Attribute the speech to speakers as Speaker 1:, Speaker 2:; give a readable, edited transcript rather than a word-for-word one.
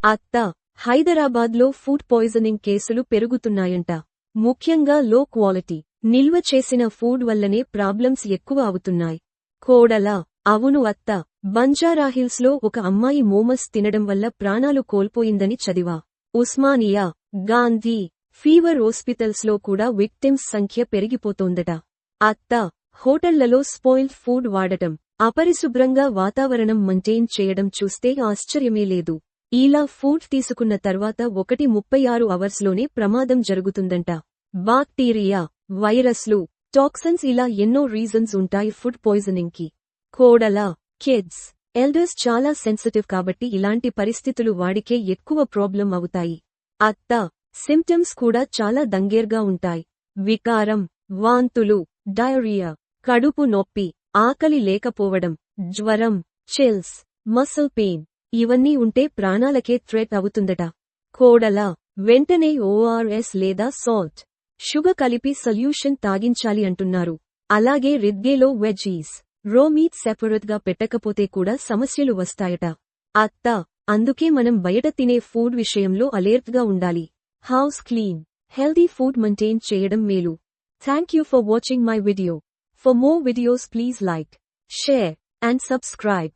Speaker 1: అత్త, హైదరాబాద్లో food poisoning కేసులు పెరుగుతున్నాయంట. ముఖ్యంగా లో క్వాలిటీ, నిల్వ చేసిన ఫుడ్ వల్లనే ప్రాబ్లమ్స్ ఎక్కువ అవుతున్నాయి. కోడల, అవును అత్త, బంజారాహిల్స్లో ఒక అమ్మాయి మోమస్ తినడం వల్ల ప్రాణాలు కోల్పోయిందని చదివా. ఉస్మానియా, గాంధీ, ఫీవర్ హాస్పిటల్స్లో కూడా విక్టిమ్స్ సంఖ్య పెరిగిపోతోందట. అత్త, హోటళ్లలో స్పాయిల్డ్ ఫుడ్ వాడటం, అపరిశుభ్రంగా వాతావరణం మెయింటైన్ చేయడం చూస్తే ఆశ్చర్యమే లేదు. ఇలా ఫుడ్ తీసుకున్న తర్వాత 36 అవర్స్లోనే ప్రమాదం జరుగుతుందంట. బాక్టీరియా, వైరస్లు, టాక్సిన్స్ ఇలా ఎన్నో రీజన్స్ ఉంటాయి ఫుడ్ పాయిజనింగ్ కి. కోడల, కిడ్స్, ఎల్డర్స్ చాలా సెన్సిటివ్ కాబట్టి ఇలాంటి పరిస్థితులు వాడికే ఎక్కువ ప్రాబ్లం అవుతాయి. అత్త, సిమ్టమ్స్ కూడా చాలా దంగేర్గా ఉంటాయి. వికారం, వాంతులు, డయోరియా, కడుపు నొప్పి, ఆకలి లేకపోవడం, జ్వరం, చిల్స్, మసిల్ పెయిన్ ఇవన్నీ ఉంటే ప్రాణాలకే థ్రెట్ అవుతుందట. కోడల, వెంటనే ORS లేదా సాల్ట్, షుగర్ కలిపి సొల్యూషన్ తాగించాలి అంటున్నారు. అలాగే రిద్గేలో వెజ్జీస్, రో మీట్ సెపరేట్ గా పెట్టకపోతే కూడా సమస్యలు వస్తాయట. అత్త, అందుకే మనం బయట తినే ఫుడ్ విషయంలో అలర్ట్ గా ఉండాలి. House clean, healthy food maintain చేయడం మేలు. Thank you for watching my video. For more videos please like, share and subscribe.